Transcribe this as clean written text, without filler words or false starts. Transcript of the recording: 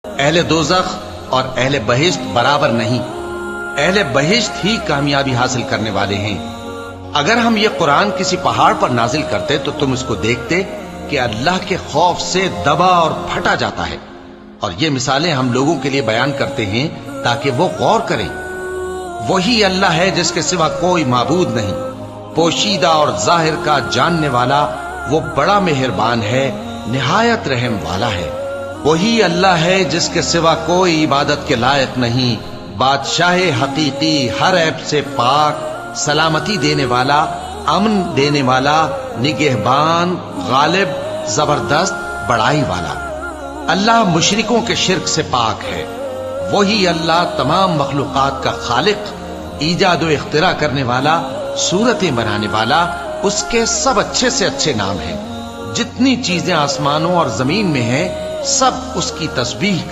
اہل دوزخ اور اہل بہشت برابر نہیں، اہل بہشت ہی کامیابی حاصل کرنے والے ہیں۔ اگر ہم یہ قرآن کسی پہاڑ پر نازل کرتے تو تم اس کو دیکھتے کہ اللہ کے خوف سے دبا اور پھٹا جاتا ہے، اور یہ مثالیں ہم لوگوں کے لیے بیان کرتے ہیں تاکہ وہ غور کریں۔ وہی اللہ ہے جس کے سوا کوئی معبود نہیں، پوشیدہ اور ظاہر کا جاننے والا، وہ بڑا مہربان ہے، نہایت رحم والا ہے۔ وہی اللہ ہے جس کے سوا کوئی عبادت کے لائق نہیں، بادشاہ حقیقی، ہر عیب سے پاک، سلامتی دینے والا، امن دینے والا، نگہبان، غالب، زبردست، بڑائی والا۔ اللہ مشرکوں کے شرک سے پاک ہے۔ وہی اللہ تمام مخلوقات کا خالق، ایجاد و اختراع کرنے والا، صورتیں بنانے والا، اس کے سب اچھے سے اچھے نام ہیں۔ جتنی چیزیں آسمانوں اور زمین میں ہیں سب اس کی تسبیح کر